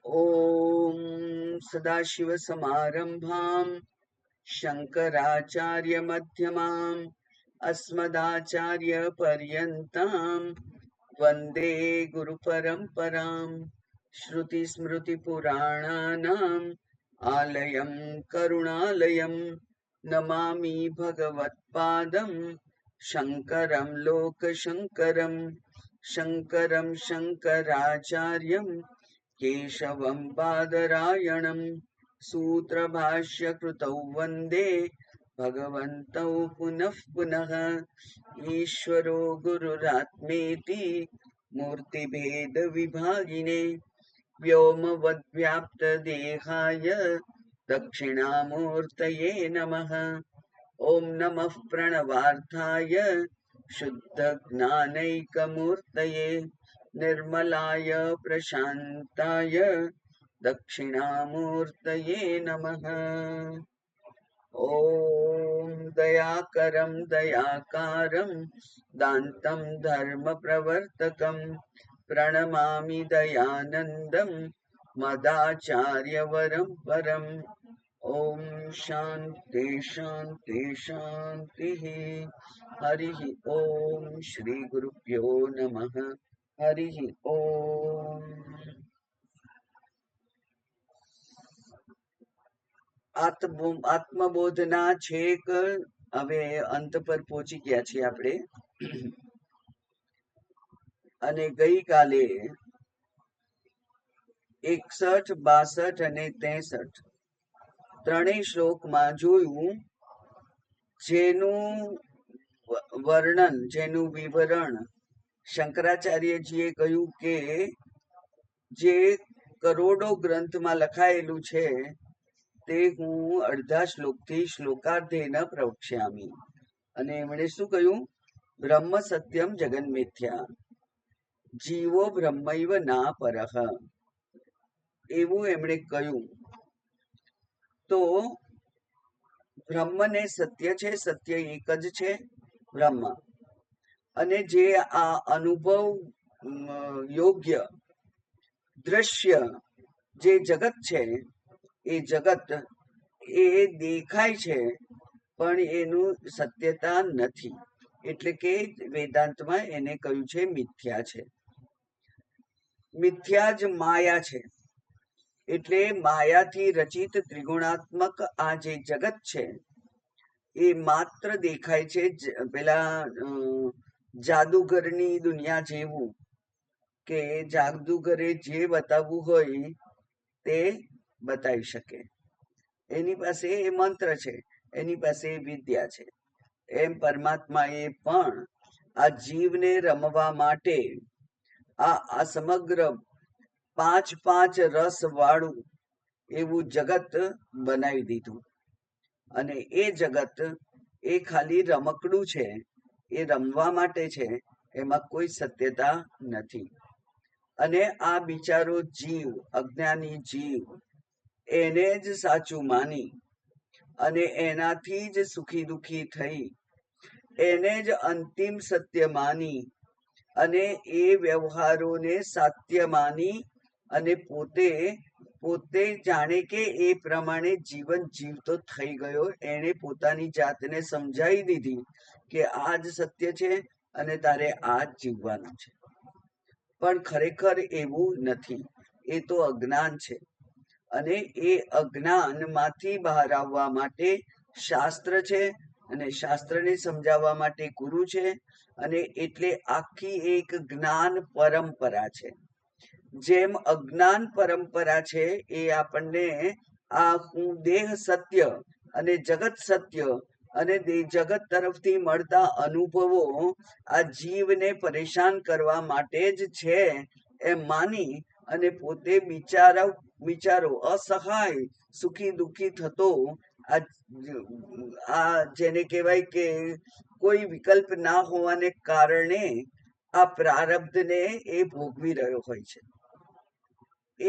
ॐ सदाशिवसमारम्भाम् शङ्कराचार्यमध्यमाम् अस्मदाचार्यपर्यन्ताम् वन्दे गुरुपरम्पराम्। श्रुतिस्मृतिपुराणानाम् आलयं करुणालयं नमामि भगवत्पादं शङ्करं लोकशङ्करं। शङ्करं शङ्कराचार्यं केशवं बादरायणं सूत्रभाष्यकृतौ वन्दे भगवन्तौ पुनः पुनः। ईश्वरो गुरुरात्मेति मूर्तिभेदविभागिने व्योमवद्व्याप्तदेहाय दक्षिणामूर्तये नमः। ॐ नमः प्रणवार्थाय शुद्धज्ञानैकमूर्तये निर्मलाय प्रशान्ताय दक्षिणामूर्तये नमः। ॐ दयाकरं दयाकारं दान्तं धर्मप्रवर्तकं प्रणमामि दयानन्दं मदाचार्यवरं परम्। ॐ शान्ति शान्ति शान्तिः। हरिः ॐ श्रीगुरुभ्यो नमः। हरिः ॐ। આત્મબોધના છેક હવે અંત પર પહોંચી ગયા છીએ આપણે, અને ગઈકાલે 61, 62 અને 63 ત્રણેય શ્લોકમાં જોયું, જેનું વર્ણન, જેનું વિવરણ શંકરાચાર્યજીએ કહ્યું કે જે કરોડો ગ્રંથમાં લખાયેલું છે તે હું અડધા શ્લોકથી શ્લોકાર્ધેન પ્રવક્ષ્યામી. અને એમણે શું કહ્યું? બ્રહ્મ સત્યમ જગન મિથ્યા, જીવો બ્રહ્મૈવ ના પરહ, એવું એમણે કહ્યું. તો બ્રહ્મને સત્ય છે, સત્ય એક જ છે બ્રહ્મ, અને જે આ અનુભવ યોગ્ય દ્રશ્ય જે જગત છે, એ જગત એ દેખાય છે પણ એનું સત્યતા નથી, એટલે કે વેદાંતમાં એને કહ્યું છે મિથ્યા છે. મિથ્યા જ માયા છે. એટલે માયાથી રચિત ત્રિગુણાત્મક આ જે જગત છે એ માત્ર દેખાય છે પેલા જાદુગરની દુનિયા જેવું, કે જાદુગરે જે બતાવવું હોય તે બતાવી શકે. એની પાસે એ મંત્ર છે, એની પાસે એ વિદ્યા છે. એમ પરમાત્માએ પણ આ જીવને રમવા માટે આ સમગ્ર 5 રસ વાળું એવું જગત બનાવી દીધું. અને એ જગત એ ખાલી રમકડું છે, એ રમવા માટે છે, એમાં કોઈ સત્યતા નથી. અને આ બિચારો જીવ, અજ્ઞાની જીવ, એને જ સાચું માની અને એનાથી જ સુખી દુખી થઈ, એને જ અંતિમ સત્ય માની અને એ વ્યવહારોને સાત્ય માની અને પોતે જાણે કે એ પ્રમાણે જીવન જીવતો થઈ ગયો. એને પોતાની જાતને સમજાવી દીધી કે આ જ સત્ય છે અને તારે આ જ જીવવાનું છે. પણ ખરેખર એવું નથી, એ તો અજ્ઞાન છે. અને એ અજ્ઞાનમાંથી બહાર આવવા માટે શાસ્ત્ર છે, અને શાસ્ત્રને સમજાવવા માટે ગુરુ છે. અને એટલે આખી એક જ્ઞાન પરંપરા છે. જેમ અજ્ઞાન પરંપરા છે એ આપણને આ હું દેહ સત્ય અને જગત સત્ય અને જગત તરફથી મળતા અનુભવો આ જીવને પરેશાન કરવા માટે જ છે એમ માની અને પોતે બિચારો અસહાય સુખી દુખી થતો આ જેને કહેવાય કે કોઈ વિકલ્પ ના હોવાને કારણે આ પ્રારબ્ધને એ ભોગવી રહ્યો હોય છે. એ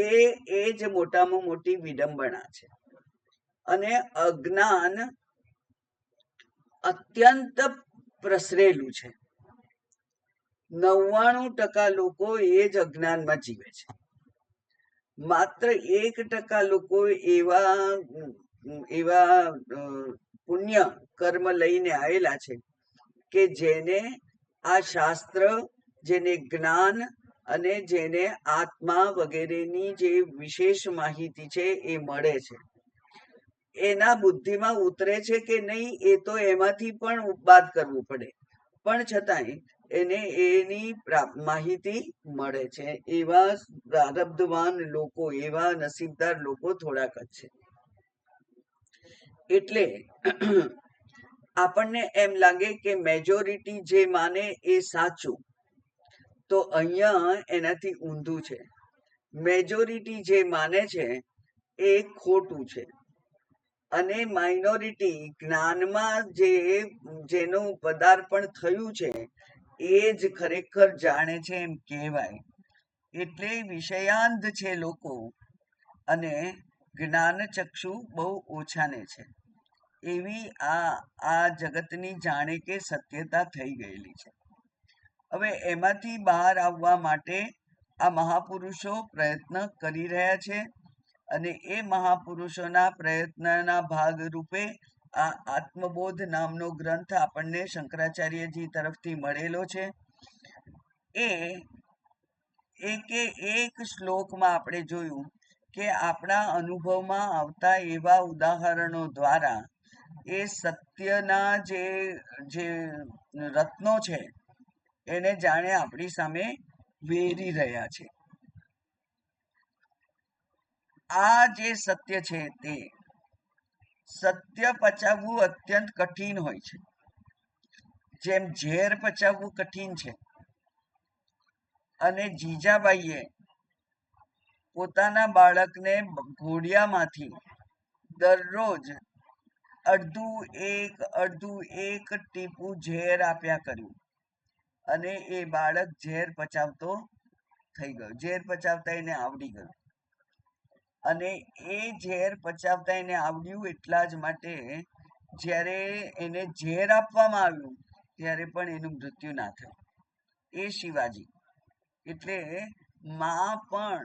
જ મોટામાં મોટી વિડંબના છે. અને અજ્ઞાન અત્યંત પ્રસરેલું છે. 99% લોકો એ જ અજ્ઞાનમાં જીવે છે. માત્ર 1% લોકો એવા એવા પુણ્ય કર્મ લઈને આવેલા છે કે જેને આ શાસ્ત્ર, જેને જ્ઞાન અને જેને આત્મા વગેરેની જે વિશેષ માહિતી છે એ મળે છે. એના બુદ્ધિમાં ઉતરે છે કે નહીં એ તો એમાંથી પણ બાદ કરવું પડે, પણ છતાંય એને એની માહિતી મળે છે. એવા પ્રારબ્ધવાન લોકો, એવા નસીબદાર લોકો થોડાક જ છે. એટલે આપણને એમ લાગે કે મેજોરિટી જે માને એ સાચું, તો અહીંયા એનાથી ઊંધું છે. મેજોરિટી જે માને છે એ ખોટું છે, અને માઇનોરિટી જ્ઞાનમાં જેનું પદાર્પણ થયું છે એ જ ખરેખર જાણે છે એમ કહેવાય. એટલે વિષયાંધ છે લોકો, અને જ્ઞાન ચક્ષુ બહુ ઓછાને છે. એવી આ જગતની જાણે કે સત્યતા થઈ ગયેલી છે. હવે એમાંથી બહાર આવવા માટે આ મહાપુરુષો પ્રયત્ન કરી રહ્યા છે, અને એ મહાપુરુષોના પ્રયત્નના ભાગ રૂપે આ આત્મબોધ નામનો ગ્રંથ આપણને શંકરાચાર્યજી તરફથી મળેલો છે. એક શ્લોકમાં આપણે જોયું કે આપણા અનુભવમાં આવતા એવા ઉદાહરણો દ્વારા એ સત્યના જે રત્નો છે એને જાણે આપણી સામે વેરી રહ્યા છે. આ જે સત્ય છે તે સત્ય પચાવવું અત્યંત કઠિન હોય છે. જેમ ઝેર પચાવવું કઠિન છે, અને જીજાબાઈએ પોતાના બાળકને ઘોડિયામાંથી દરરોજ અડધું એક ટીપું ઝેર આપ્યા કર્યું, અને એ બાળક ઝેર પચાવતો થઈ ગયો. ઝેર પચાવતા એને આવડી ગયું, અને એ ઝેર પચાવતા એને આવડ્યું એટલા જ માટે જ્યારે એને ઝેર આપવામાં આવ્યું ત્યારે પણ એનું મૃત્યુ ના થયું. એ શિવાજી. એટલે માં પણ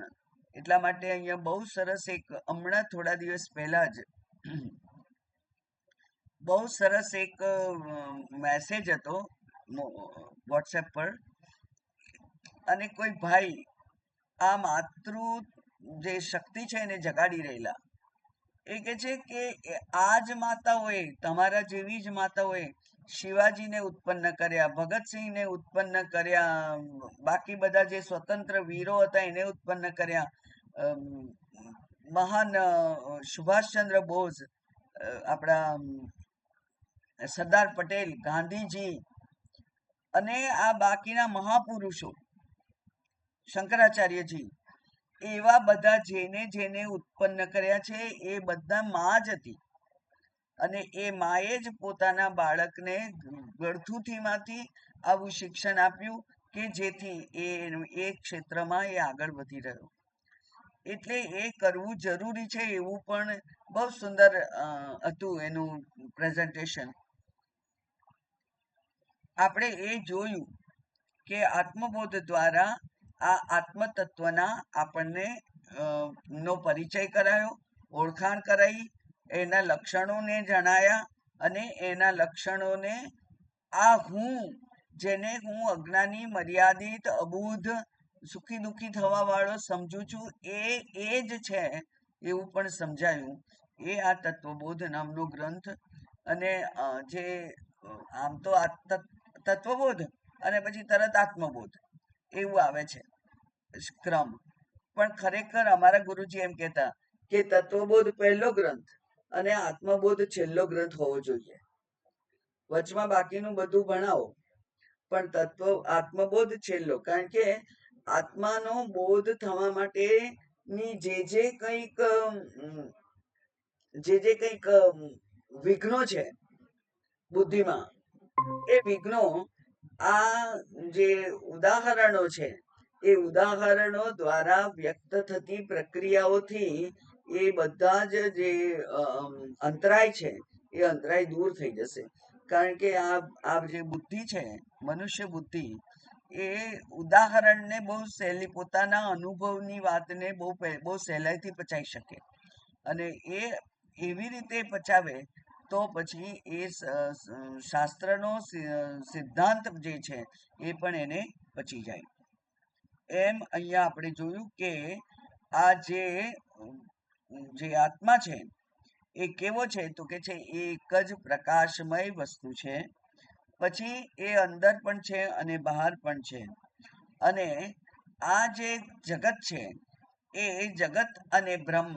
એટલા માટે અહીંયા બહુ સરસ હમણાં થોડા દિવસ પહેલા જ બહુ સરસ એક મેસેજ હતો વોટ્સએપ પર, અને કોઈ ભાઈ આ માતૃ જે શક્તિ છે એને જગાડી રહેલા. એ કે છે કે આ જ માતાઓએ, તમારા જેવી જ માતાઓએ શિવાજીને ઉત્પન્ન કર્યા, ભગતસિંહને ઉત્પન્ન કર્યા, બાકી બધા જે સ્વતંત્ર વીરો હતા એને ઉત્પન્ન કર્યા, મહાન સુભાષચંદ્ર બોઝ, આપણા સરદાર પટેલ, ગાંધીજી, અને આ બાકીના મહાપુરુષો, શંકરાચાર્યજી, એવા બધા જેને ઉત્પન્ન કર્યા છે એ બધા માં જ હતી. અને એ માએ જ પોતાના બાળકને ગળથુથીમાંથી આવું શિક્ષણ આપ્યું કે જેથી એ ક્ષેત્રમાં એ આગળ વધી રહ્યો. એટલે એ કરવું જરૂરી છે એવું પણ બહુ સુંદર હતું એનું પ્રેઝન્ટેશન. આપણે એ જોયું કે આત્મબોધ દ્વારા આ આત્મતત્વના આપણને નો પરિચય કરાયો, ઓળખાણ કરાઈ, એના લક્ષણોને જણાયા, અને એના લક્ષણોને આ હું, જેને હું અજ્ઞાની, મર્યાદિત, અબૂધ, સુખી દુઃખી થવા વાળો સમજુ છું, એ જ છે એવું પણ સમજાયું. એ આ તત્વબોધ નામનો ગ્રંથ. અને જે આમ તો તત્વબોધ અને પછી તરત આત્મબોધ એવું આવે છે ક્રમ, પણ ખરેખર અમારા ગુરુજી એમ કહેતા કે તત્વબોધ પહેલો ગ્રંથ અને આત્મબોધ છેલ્લો ગ્રંથ હોવો જોઈએ. વચમાં બાકીનું બધું ભણાવો, પણ આત્મબોધ છેલ્લો. કારણ કે આત્માનો બોધ થવા માટેની જે કંઈક વિઘ્નો છે બુદ્ધિમાં, એ વિઘ્નો આ જે ઉદાહરણો છે એ ઉદાહરણો દ્વારા વ્યક્ત થતી પ્રક્રિયાઓથી એ બધા જ જે અંતરાય છે એ અંતરાય દૂર થઈ જશે. કારણ કે આ જે બુદ્ધિ છે, મનુષ્ય બુદ્ધિ, એ ઉદાહરણને બહુ સહેલી, પોતાના અનુભવની વાતને બહુ સહેલાઈથી પચાવી શકે, અને એ એવી રીતે પચાવે તો પછી એ શાસ્ત્રનો સિદ્ધાંત જે છે એ પણ એને પચી જાય. એમ અહીંયા આપણે જોયું કે આ જે આત્મા છે એ કેવો છે, તો કે છે એક જ પ્રકાશમય વસ્તુ છે. પછી એ અંદર પણ છે અને બહાર પણ છે. અને આ જે જગત છે એ જગત અને બ્રહ્મ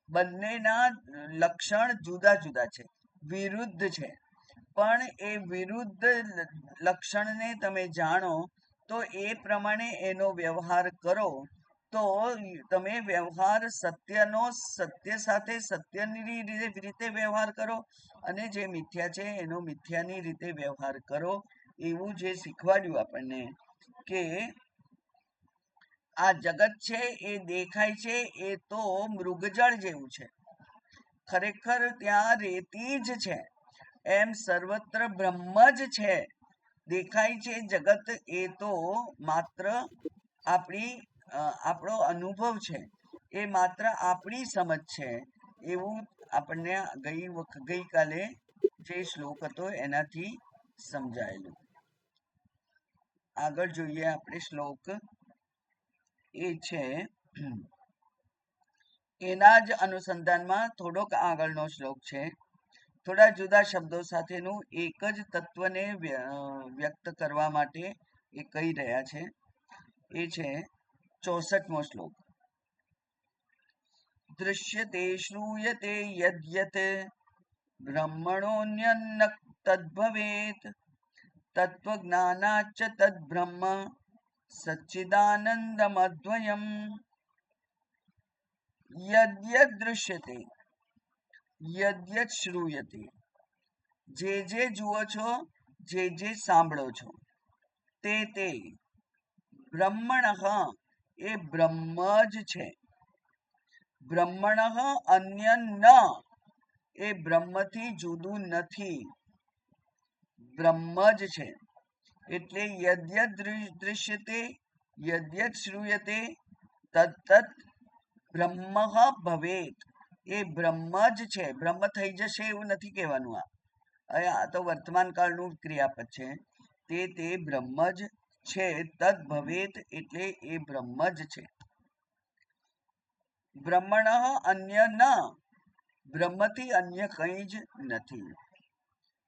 બંનેના લક્ષણ જુદા જુદા છે, વિરુદ્ધ છે. પણ એ વિરુદ્ધ લક્ષણને તમે જાણો તો એ પ્રમાણે એનો વ્યવહાર કરો તો તમે વ્યવહાર સત્ય સાથે સત્યની રીતે વ્યવહાર કરો, અને જે મિથ્યા છે એનો મિથ્યાની રીતે વ્યવહાર કરો. એવું જે શીખવાડ્યું આપણને કે આ જગત છે એ દેખાય છે એ તો મૃગજળ જેવું છે, ખરેખર ત્યાં રેતી જ છે. એમ સર્વત્ર બ્રહ્મ જ છે. દેખાય છે જગત એ તો માત્ર આપણો અનુભવ છે, એ માત્ર આપણી સમજ છે. એવું આપણને ગઈકાલે જે શ્લોક હતો એનાથી સમજાયેલું. આગળ જોઈએ આપણે શ્લોક. એ છે એના જ અનુસંધાનમાં થોડોક આગળનો શ્લોક છે. થોડા જુદા શબ્દો સાથેનું એક જ તત્વને વ્યક્ત કરવા માટે એ કહી રહ્યા છે. એ છે 64મો શ્લોક. દૃશ્યતે શ્રૂયતે યદ્યત બ્રહ્મણોન્યન્ન તદ્ભવેત તત્વજ્ઞાનાચ્ચ તદ્બ્રહ્મ સચ્ચિદાનંદમદ્વયમ. યદ્યત દૃશ્યતે યદ્યત શ્રૂયતે, જે જુઓ છો, જે સાંભળો છો, તે બ્રહ્મણ એ બ્રહ્મ જ છે. બ્રહ્મણ અન્ય ન, એ બ્રહ્મથી જુદું નથી, બ્રહ્મ જ છે. એટલે યદ્યત દૃશ્યતે યદ્યત શ્રૂયતે તત્તત બ્રહ્મ ભવેત, એ બ્રહ્મ જ છે. બ્રહ્મ થઈ જશે એવું નથી કહેવાનું. આ તો વર્તમાન કાળનું ક્રિયાપદ છે. તે બ્રહ્મ જ છે. તદ ભવેત એટલે એ બ્રહ્મ જ છે. બ્રહ્મણ અન્ય ન, બ્રહ્મથી અન્ય કંઈ જ નથી.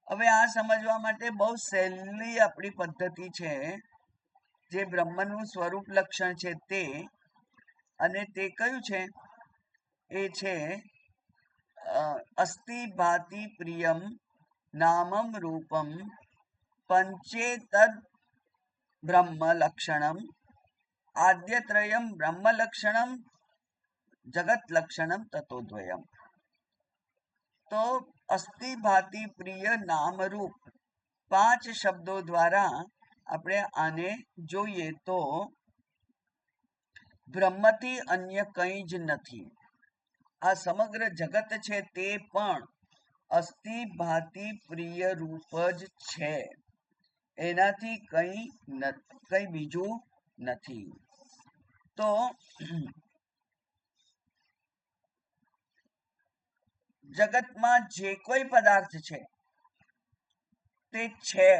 હવે આ સમજવા માટે બહુ સહેલી આપણી પદ્ધતિ છે. જે બ્રહ્મનું સ્વરૂપ લક્ષણ છે તે, અને તે કયું છે? એ છે અસ્તિ ભાતિ પ્રિયમ નામમ રૂપમ પંચેતદ બ્રહ્મ લક્ષણમ આદ્યત્રયમ બ્રહ્મ લક્ષણમ જગત લક્ષણમ તતોદ્વયમ. તો અસ્તિ ભાતિ પ્રિય નામ રૂપ 5 શબ્દો દ્વારા આપણે આને જોઈએ તો બ્રહ્મથી અન્ય કંઈ જ નથી. આ સમગ્ર જગત છે તે પણ અસ્તિ ભાતિ પ્રિય રૂપ જ છે. એનાથી કંઈ બીજું નથી. તો જગતમાં જે કોઈ પદાર્થ છે તે છે,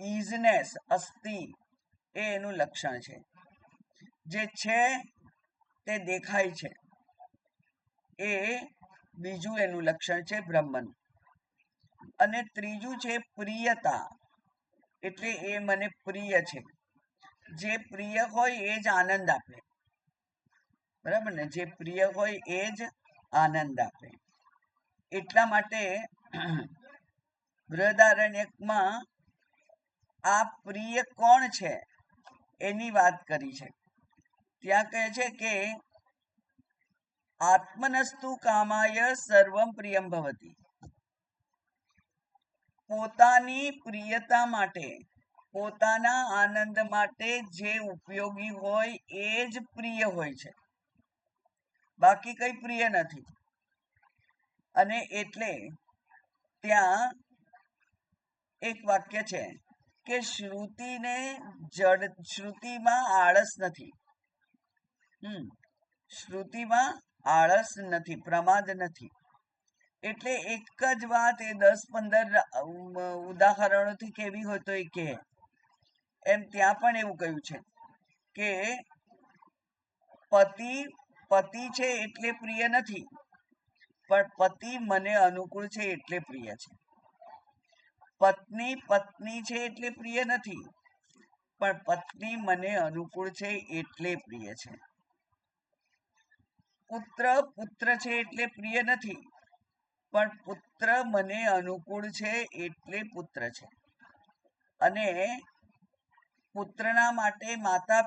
ઇઝનેસ, અસ્તિ એ એનું લક્ષણ છે. જે છે તે દેખાય છે એ બીજું એનું લક્ષણ છે બ્રહ્મનું. અને ત્રીજું છે પ્રિયતા, એટલે એ મને પ્રિય છે. જે પ્રિય હોય એ જ આનંદ આપે, બરાબર ને? જે પ્રિય હોય એ જ આનંદ આપે. એટલા માટે બૃહદારણ્યકમાં આ પ્રિય કોણ છે એની વાત કરી છે. ત્યાં કહે છે કે આત્મનસ્તુ કામાય સર્વમ પ્રિયમ ભવતી. પોતાની પ્રિયતા માટે, પોતાના આનંદ માટે જે ઉપયોગી હોય એ જ પ્રિય હોય છે, બાકી કઈ પ્રિય નથી. અને એટલે ત્યાં એક વાક્ય છે કે શ્રુતિમાં આળસ નથી. શ્રુતિમાં આળસ નથી, પ્રમાદ નથી. એટલે એક જ વાત એ 10-15 ઉદાહરણોથી કેવી હોય તો એ કહે. એમ ત્યાં પણ એવું કહ્યું છે કે પતિ છે એટલે પ્રિય નથી, પણ પતિ મને અનુકૂળ છે એટલે પ્રિય છે. પત્ની છે એટલે પ્રિય નથી, પણ પત્ની મને અનુકૂળ છે એટલે પ્રિય છે. પુત્ર છે એટલે પ્રિય નથી, પણ પુત્ર મને અનુકૂળ છે એટલે પુત્ર છે. અને પુત્રના માટે માતા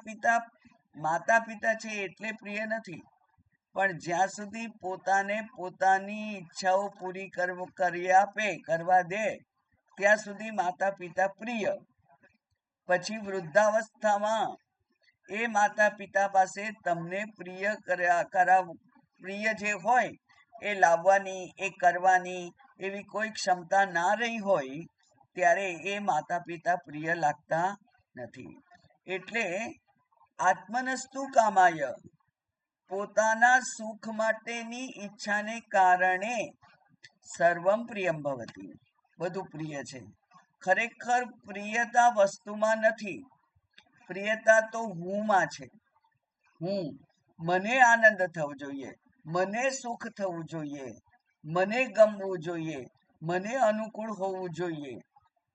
પિતા છે એટલે પ્રિય નથી, પણ જ્યાં સુધી પોતાને પોતાની ઈચ્છાઓ પૂરી કરવા દે ત્યાં સુધી માતા પિતા પ્રિય. પછી વૃદ્ધાવસ્થામાં એ માતા પિતા પાસે તમને પ્રિય જે હોય એ લાવવાની, એ કરવાની એવી કોઈ ક્ષમતા ના રહી હોય ત્યારે એ માતા પિતા પ્રિય લાગતા નથી. એટલે આત્મનસ્તુ કામાય, પોતાના સુખ માટેની ઈચ્છાને કારણે સર્વમ પ્રિયમ ભવતી, બધું પ્રિય છે. ખરેખર પ્રિયતા વસ્તુમાં નથી, પ્રિયતા તો હુંમાં છે. મને આનંદ થવો જોઈએ, મને સુખ થવું જોઈએ, મને ગમવું જોઈએ, મને અનુકૂળ હોવું જોઈએ.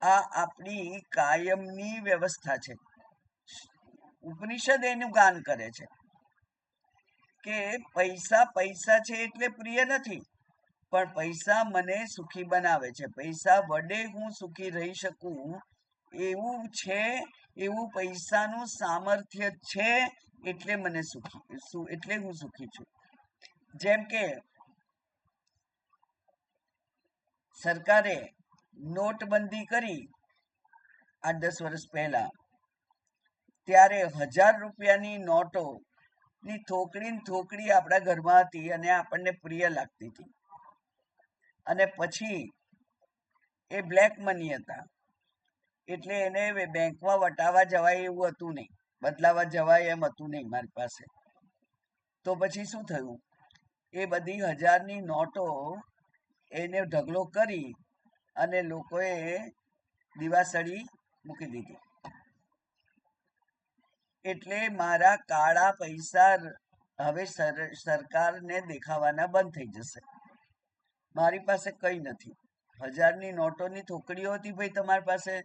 આ આપણી કાયમની વ્યવસ્થા છે. ઉપનિષદ એનું ગાન કરે છે કે પૈસા છે એટલે પ્રિય નથી, પણ પૈસા મને સુખી બનાવે છે. પૈસા વડે હું સુખી રહી શકું એવું છે, એવું પૈસાનું સામર્થ્ય છે એટલે હું સુખી છું. જેમ કે સરકારે નોટબંધી કરી 8-10 વર્ષ પહેલા, ત્યારે 1000 રૂપિયાની નોટો ની થોકડી આપણા ઘરમાં હતી અને આપણને પ્રિય લાગતી હતી. અને પછી એ બ્લેક મની હતા, એટલે એને બેંકમાં વટાવવા જવાય એવું હતું નહીં, બદલાવા જવાય એમ હતું નહીં મારી પાસે. તો પછી શું થયું, એ બધી 1000ની નોટો એને ઢગલો કરી અને લોકોએ દિવાસળી મૂકી દીધી. એટલે મારા કાળા પૈસા હવે સરકારને દેખાવાના બંધ થઈ જશે. મારી પાસે કઈ નથી. 1000ની નોટોની થોકડીઓ હતી ભાઈ તમારી પાસે,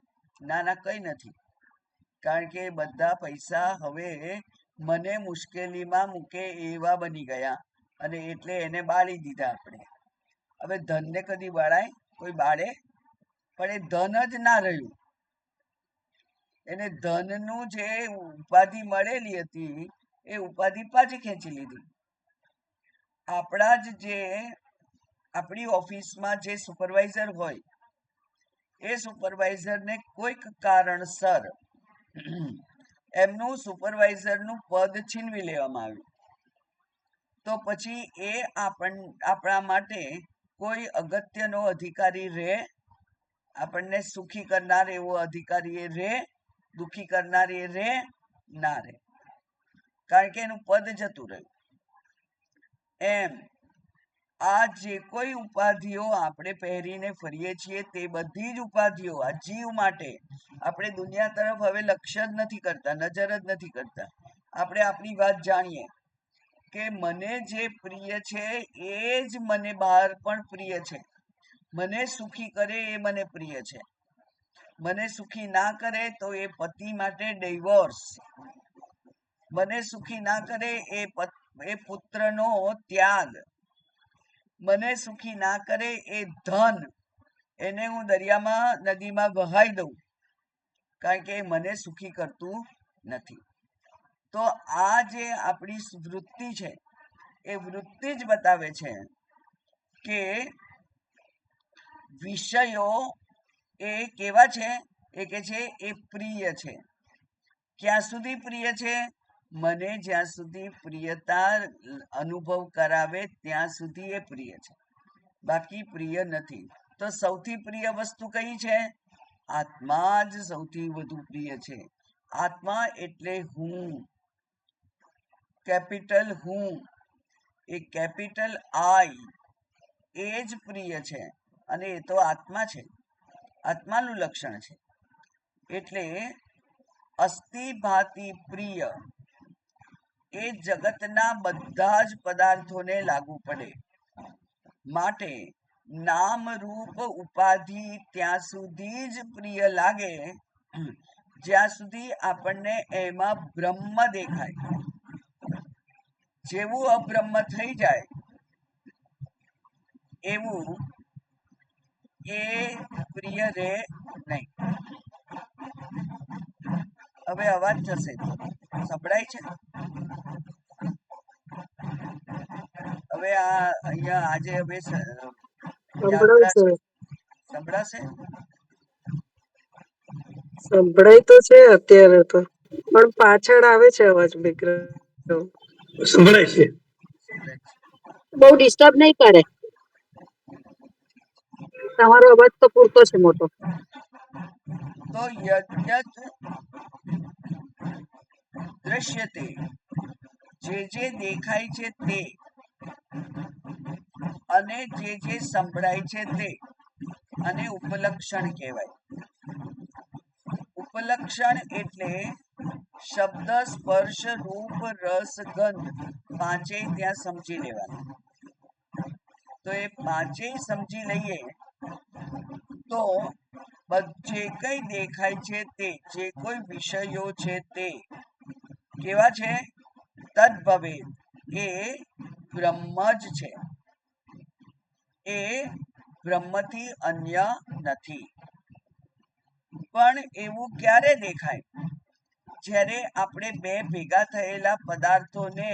ના કઈ નથી. કારણ કે બધા પૈસા હવે મને મુશ્કેલીમાં મૂકે એવા બની ગયા, અને એટલે એને બાળી દીધા આપણે. હવે ધનને કદી બાળાય? કોઈ બાળે? પણ એ ધન જ ના રહ્યું. એને ધનનું જે ઉપાધિ મળેલી હતી એ ઉપાધિ પાછી ખેંચી લીધી. આપણી ઓફિસમાં જે સુપરવાઇઝર હોય એ સુપરવાઇઝરને કોઈક કારણસર એમનું સુપરવાઇઝરનું પદ છીનવી લેવામાં આવ્યું, તો પછી એ આપણા માટે કોઈ અગત્યનો અધિકારી રહે? આપણને સુખી કરનાર એવો અધિકારી એ રહે? દુઃખી કરનાર એ રહે? ના રહે, કારણ કે એનું પદ જતું રહ્યું. એમ આ જે કોઈ ઉપાધિઓ આપણે પહેરીને ફરીએ છીએ તે બધી જ ઉપાધિઓ આ જીવ માટે આપણે દુનિયા તરફ હવે લક્ષ્ય જ નથી કરતા, નજર જ નથી કરતા. આપણે આપણી વાત જાણીએ કે મને જે પ્રિય છે એ જ મને બહાર પણ પ્રિય છે. મને સુખી કરે એ મને પ્રિય છે. મને સુખી ના કરે તો એ પતિ માટે ડિવોર્સ, મને સુખી ના કરે એ પુત્રનો ત્યાગ, મને સુખી ના કરે એ ધન, એને હું દરિયામાં નદીમાં વહાઈ દઉં, કારણ કે મને સુખી કરતું નથી. તો આ જે આપણી વૃત્તિ છે એ વૃત્તિ જ બતાવે છે કે વિષયો એ કેવા છે. એ કે છે એ પ્રિય છે. ક્યાં સુધી પ્રિય છે? મને જ્યાં સુધી પ્રિયતા અનુભવ કરાવે ત્યાં સુધી એ પ્રિય છે, બાકી પ્રિય નથી. તો સૌથી પ્રિય વસ્તુ કઈ છે? આત્મા જ સૌથી વધુ પ્રિય છે. આત્મા એટલે હું, કેપિટલ હું, એ કેપિટલ આઈ, એ જ પ્રિય છે. અને એ તો આત્મા છે, આત્માનું લક્ષણ છે. એટલે અસ્થિ ભાતિ પ્રિય એ જગતના બધા જ પદાર્થોને લાગુ પડે. માટે નામ રૂપ ઉપાધિ ત્યાં સુધી જ પ્રિય લાગે જ્યાં સુધી આપણને એમાં બ્રહ્મ દેખાય. જેવું અબ્રહ્મ થઈ જાય એવું એ પ્રિય રહે નહીં. હવે અવાજ જશે, સંભળાય છે? હવે આ અહીંયા આજે હવે સંભળાશે? સંભળાય તો છે અત્યારે તો, પણ પાછળ આવે છે અવાજ બેકગ્રાઉન્ડ. સંભળાય છે. બહુ ડિસ્ટર્બ નહીં કરે. તમારો અવાજ તો પૂરતો છે મોટો. તો યદ્યત દ્રશ્યતે, જે દેખાય છે તે, અને જે સંભળાય છે તે, અને ઉપલક્ષણ કહેવાય. ઉપલક્ષણ એટલે શબ્દ, સ્પર્શ, રૂપ, રસ, ગંધ પાંચેય ત્યાં સમજી લેવાનું. તો એ પાંચેય સમજી લઈએ તો જે કઈ દેખાય છે તે, જે કોઈ વિષયો છે તે કેવા છે? તદ્ભવે, એ બ્રહ્મ જ છે. એ બ્રહ્મથી અન્ય નથી. પણ એવું ક્યારે દેખાય? જ્યારે આપણે બે ભેગા થયેલા પદાર્થોને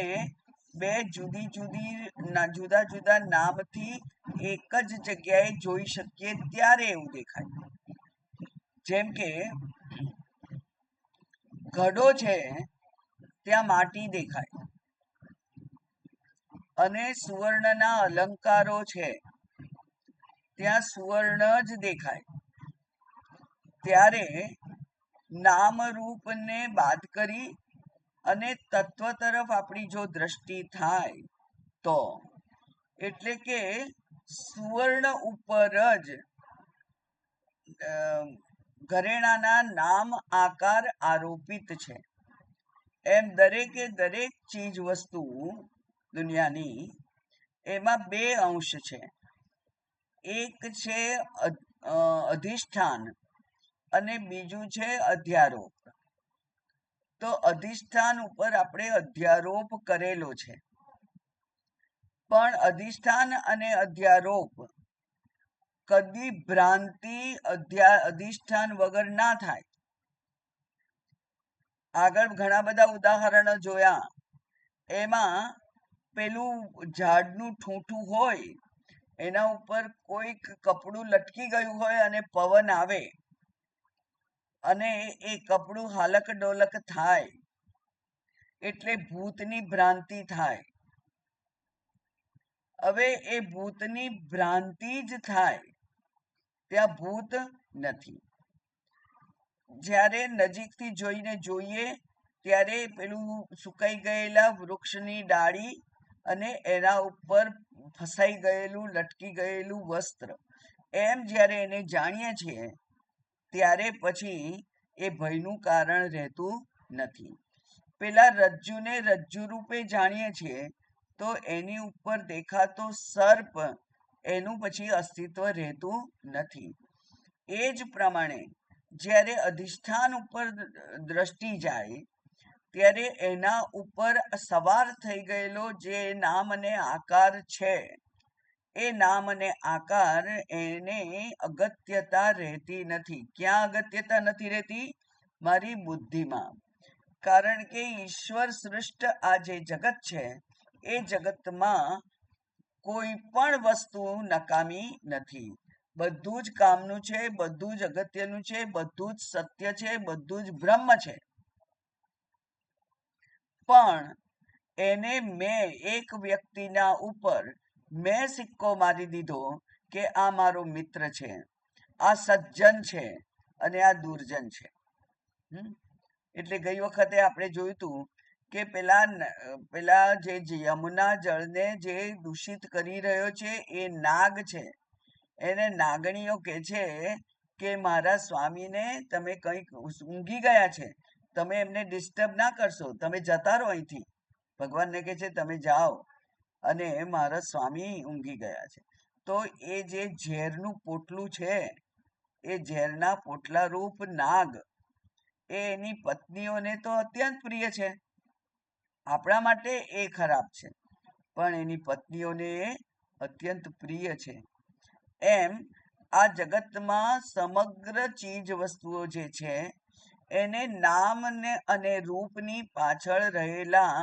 બે જુદા જુદા નામથી એક જ જગ્યાએ જોઈ શકીએ ત્યારે એવું દેખાય. જેમ કે ઘડો છે ત્યાં માટી દેખાય, અને સુવર્ણના અલંકારો છે ત્યાં સુવર્ણ જ દેખાય. ત્યારે નામ રૂપને બાદ કરી અને તત્વ તરફ આપણી જો દ્રષ્ટિ થાય તો, એટલે કે સુવર્ણ ઉપર જ ઘરેણાના નામ આકાર આરોપિત છે. એમ દરેકે દરેક ચીજ વસ્તુ દુનિયાની એમાં બે અંશ છે. એક છે અધિષ્ઠાન અને બીજું છે અધ્યારોપ. તો અધિષ્ઠાન ઉપર આપણે અધ્યારોપ કરેલો છે, પણ અધિષ્ઠાન અને અધ્યારોપ કદી ભ્રાંતિ અધિષ્ઠાન વગર ના થાય. આગળ ઘણા બધા ઉદાહરણો જોયા. એમાં પેલું ઝાડનું ઠૂંઠું હોય, એના ઉપર કોઈક કપડું લટકી ગયું હોય અને પવન આવે અને એ કપડું હાલક ડોલક થાય એટલે ભૂતની ભ્રાંતિ થાય. હવે એ ભૂતની ભ્રાંતિ જ થાય, ત્યાં ભૂત નથી. જ્યારે નજીકથી જોઈને જોઈએ ત્યારે પેલું સુકાઈ ગયેલા વૃક્ષની ડાળી અને એના ઉપર ફસાઈ ગયેલું લટકી ગયેલું વસ્ત્ર, એમ જ્યારે એને જાણીએ છીએ ત્યારે પછી એ ભયનું કારણ રહેતું નથી. પેલા રજ્જુને રજ્જુ રૂપે જાણીએ છીએ તો એની ઉપર દેખાતો સર્પ, એનું પછી અસ્તિત્વ રહેતું નથી. એ જ પ્રમાણે જ્યારે અધિષ્ઠાન ઉપર દ્રષ્ટિ જાય ત્યારે એના ઉપર સવાર થઈ ગયેલો જે નામ અને આકાર છે, એ નામ અને આકાર એને અગત્યતા રહેતી નથી. ક્યાં અગત્યતા નથી રહેતી? મારી બુદ્ધિમાં. કારણ કે ઈશ્વર સૃષ્ટ આ જે જગત છે એ જગતમાં કોઈ પણ વસ્તુ નકામી નથી. બધું જ કામનું છે, બધું જ અગત્યનું છે, બધું જ સત્ય છે, બધું જ બ્રહ્મ છે. પણ એને મેં એક વ્યક્તિના ઉપર મેં સિક્કો મારી દીધો કે આ મારો મિત્ર છે, આ સજ્જન છે, અને આ દુર્જન છે. એટલે ગઈ વખતે આપણે જોયું હતું કે પેલા જે યમુના જળને જે દૂષિત કરી રહ્યો છે એ નાગ છે. એને નાગણીઓ કે છે કે મારા સ્વામીને તમે કંઈક ઊંઘી ગયા છે, તમે એમને ડિસ્ટર્બ ના કરશો, તમે જતા રહો અહીંથી. ભગવાનને કહે છે તમે જાઓ, અને મારા સ્વામી ઊંઘી ગયા છે. તો એ જે ઝેરનું પોટલું છે, એ ઝેરના પોટલા રૂપ નાગ એ એની પત્નીઓને તો અત્યંત પ્રિય છે. આપણા માટે એ ખરાબ છે, પણ એની પત્નીઓને એ અત્યંત પ્રિય છે. એમ આ જગતમાં સમગ્ર ચીજ વસ્તુઓ જે છે એને નામ અને રૂપની પાછળ રહેલા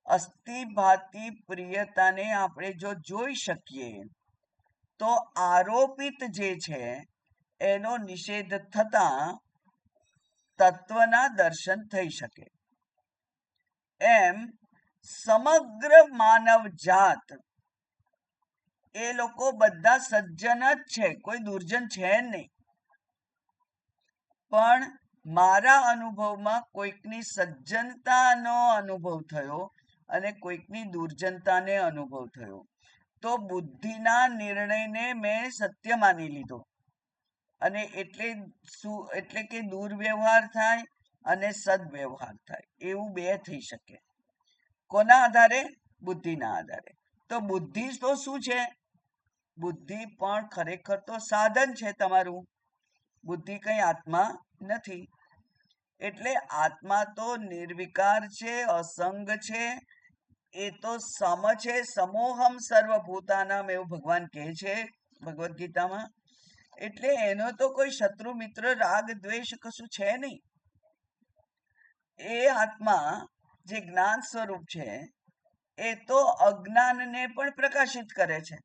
અસ્થિભાતી પ્રિયતાને આપણે જો જોઈ શકીએ તો આરોપિત જે છે એનો નિષેધ થતા તત્વના દર્શન થઈ શકે. એમ સમગ્ર માનવ જાત એ લોકો બધા સજ્જન જ છે, કોઈ દુર્જન છે નહીં. પણ મારા અનુભવમાં કોઈકની સજ્જનતાનો અનુભવ થયો અને કોઈકની દુર્જનતાને અનુભવ થયો, તો બુદ્ધિના નિર્ણયને મેં સત્ય માની લીધો. અને એટલે કે દુર્વ્યવહાર થાય અને સદવ્યવહાર થાય, એવું બે થઈ શકે. કોના આધારે? બુદ્ધિના આધારે. તો બુદ્ધિ તો શું છે? બુદ્ધિ પણ ખરેખર તો સાધન છે તમારું. બુદ્ધિ કઈ આત્મા નથી. એટલે આત્મા તો નિર્વિકાર છે, અસંગ છે, એ તો સમ છે. સમોહમ સર્વભૂતાનામ એવું ભગવાન કહે છે ભગવદ્ ગીતામાં. એટલે એનો તો કોઈ શત્રુ મિત્ર રાગ દ્વેષ કશું છે નહીં. એ આત્મા જે જ્ઞાન સ્વરૂપ છે એ તો અજ્ઞાનને પણ પ્રકાશિત કરે છે.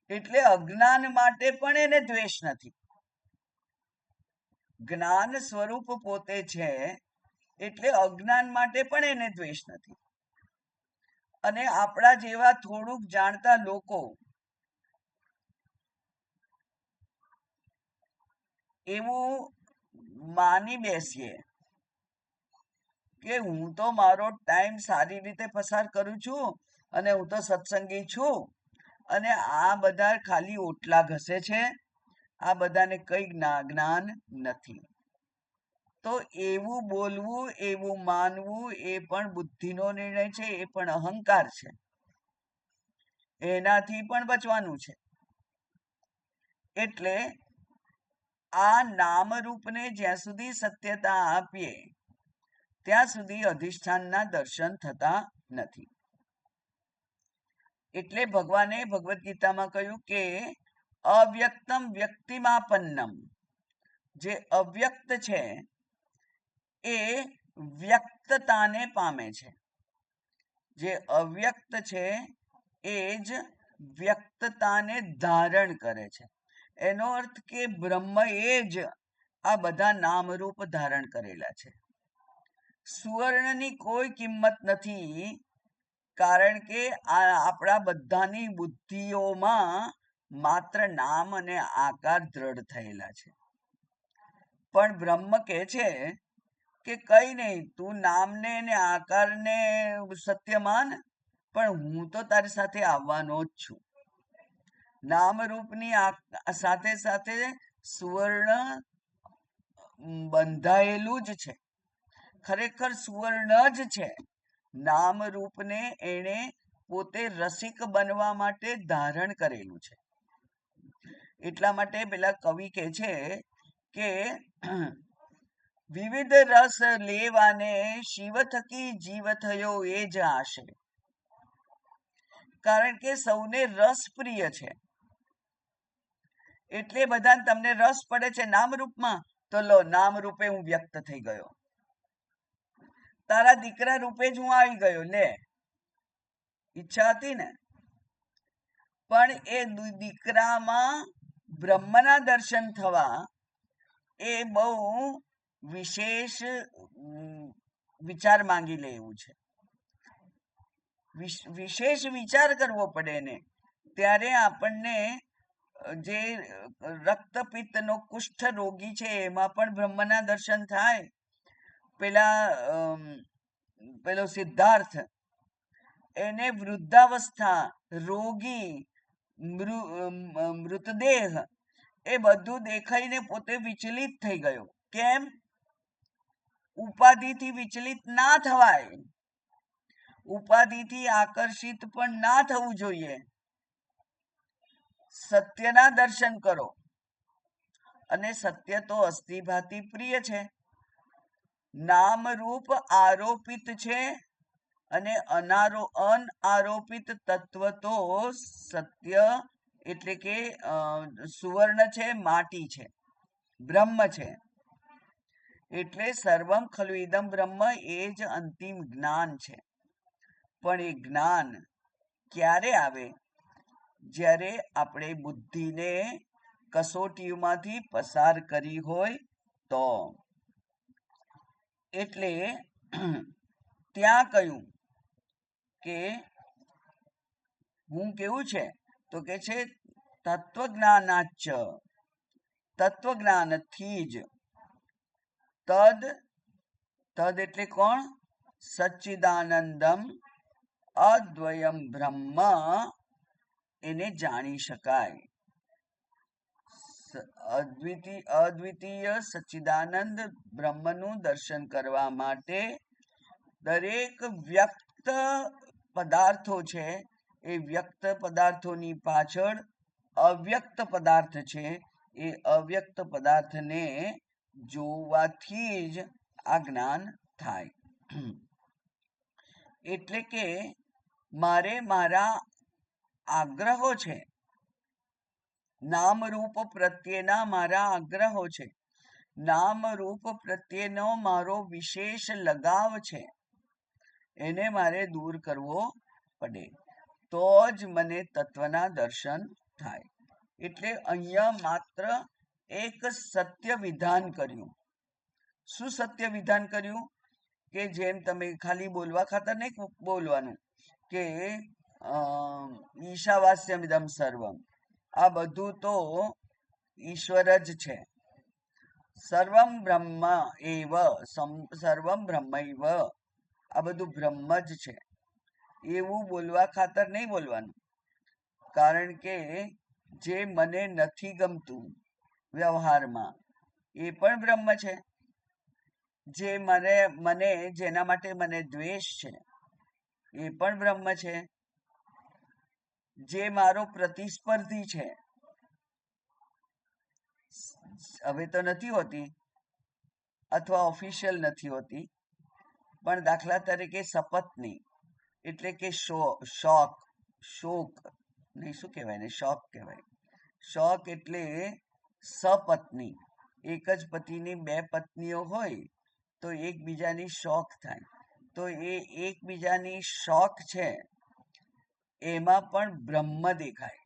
એટલે અજ્ઞાન માટે પણ એને દ્વેષ નથી. જ્ઞાન સ્વરૂપ પોતે છે એટલે અજ્ઞાન માટે પણ એને દ્વેષ નથી. અને આપણા જેવા થોડુંક જાણતા લોકો એવું માની બેસીએ કે હું તો મારો ટાઈમ સારી રીતે પસાર કરું છું અને હું તો સત્સંગી છું અને આ બધા ખાલી ઓટલા ઘસે છે, આ બધાને કઈ જ્ઞાન નથી. તો એવું બોલવું, એવું માનવું એ પણ બુદ્ધિનો નિર્ણય છે, એ પણ અહંકાર છે. એનાથી પણ બચવાનું છે. એટલે આ નામરૂપને જ્યાં સુધી સત્યતા આપીએ ત્યાં સુધી અધિષ્ઠાનના દર્શન થતા નથી. એટલે ભગવાને ભગવદ્ ગીતામાં કહ્યું કે અવ્યક્તમ વ્યક્તિમાપન્નમ, જે અવ્યક્ત છે એ વ્યક્તતાને પામે છે. જે અવ્યક્ત છે એ જ વ્યક્તતાને ધારણ કરે છે. એનો અર્થ કે બ્રહ્મ એ જ આ બધા નામરૂપ ધારણ કરેલા છે. સુવર્ણની કોઈ કિંમત નથી, કારણ કે આપણા બધાની બુદ્ધિઓમાં માત્ર નામ અને આકાર દ્રઢ થયેલા છે. પણ બ્રહ્મ કહે છે કે કઈ નહીં, તું નામને ને આકારને સત્ય માન, પણ હું તો તારી સાથે આવવાનો જ છું. નામરૂપની સાથે સાથે સુવર્ણ બંધાયેલું જ છે. ખરેખર સુવર્ણ જ છે. નામરૂપને એણે પોતે રસિક બનવા માટે ધારણ કરેલું છે. એટલા માટે પેલા કવિ કહે છે કે વિવિધ રસ લેવાને શિવ થકી જીવ થયો એ જ આશે. કારણ કે સૌને રસ પ્રિય છે. એટલે બધાને તમને રસ પડે છે નામરૂપમાં, તો લો નામરૂપે હું વ્યક્ત થઈ ગયો. તારા દીકરા રૂપે જ હું આવી ગયો, લે. ઈચ્છા હતી ને. પણ એ દીકરામાં બ્રહ્મના દર્શન થવા એ બહુ વિશેષ વિચાર માંગી લે એવું છે. વિશેષ વિચાર કરવો પડે ને, ત્યારે આપણને જે રક્તપિત્તનો કુષ્ઠ રોગી છે એમાં પણ બ્રહ્મના દર્શન થાય. પેલો સિદ્ધાર્થ, એને વૃદ્ધાવસ્થા, રોગી, મૃતદેહ એ બધું દેખાઈને પોતે વિચલિત થઈ ગયો. કેમ? ઉપાધિથી વિચલિત ના થવાય, ઉપાધિથી આકર્ષિત પણ ના થવું જોઈએ. સત્યના દર્શન કરો, અને સત્ય તો અસ્થિભાતિ પ્રિય છે. નામ રૂપ આરોપિત છે અને અનારોપિત તત્વ તો સત્ય એટલે કે સુવર્ણ છે, માટી છે, બ્રહ્મ છે. એટલે સર્વમ ખલુ ઇદમ બ્રહ્મ એ જ અંતિમ જ્ઞાન છે. પણ એ જ્ઞાન ક્યારે આવે? જ્યારે આપણે બુદ્ધિને કસોટીમાંથી પસાર કરી હોય તો. એટલે ત્યાં કહ્યું કે હું કેવું છે તો કે છે તત્વજ્ઞાનાચ, તત્વજ્ઞાનથી જ તદ એટલે કોણ? સચ્ચિદાનંદમ અદ્વયમ બ્રહ્મ, એને જાણી શકાય. અદ્વિતીય સચ્ચિદાનંદ બ્રહ્મનું દર્શન કરવા માટે દરેક વ્યક્ત પદાર્થો છે, એ વ્યક્ત પદાર્થોની પાછળ અવ્યક્ત પદાર્થ છે. એ અવ્યક્ત પદાર્થને જોવાથી જ આ જ્ઞાન થાય. એટલે કે મારે મારા આગ્રહો છે, નામ રૂપ પ્રત્યેના મારા આગ્રહો છે, નામ રૂપ પ્રત્યેનો મારો વિશેષ લગાવ છે, એને મારે દૂર કરવો પડે, તો જ મને તત્વના દર્શન થાય. એટલે અહીંયા માત્ર એક સત્ય વિધાન કર્યું. શું સત્ય વિધાન કર્યું? કે જેમ તમે ખાલી બોલવા ખાતર નહીં બોલવાનું કે ઈશાવાસ્યમિદમ સર્વમ, આ બધું તો ઈશ્વર જ છે. સર્વમ બ્રહ્મ એવ, સર્વમ બ્રહ્મૈવ, આ બધું બ્રહ્મ જ છે. એવું બોલવા ખાતર નહીં બોલવાનું. કારણ કે જે મને નથી ગમતું વ્યવહારમાં, એ પણ બ્રહ્મ છે. જે જેના માટે મને દ્વેષ છે, એ પણ બ્રહ્મ છે. જે મારો પ્રતિસ્પર્ધી છે, હવે તો નથી હોતી અથવા ઓફિશિયલ નથી હોતી, પણ દાખલા તરીકે સપત્ની એટલે કે શોક નહીં, શું કહેવાય ને? શોક કહેવાય. શોક એટલે સપત્ની. એક જ પતિની બે પત્નીઓ હોય તો એકબીજાની શોખ થાય. તો એ એકબીજાની શોખ છે, એમાં પણ બ્રહ્મ દેખાય,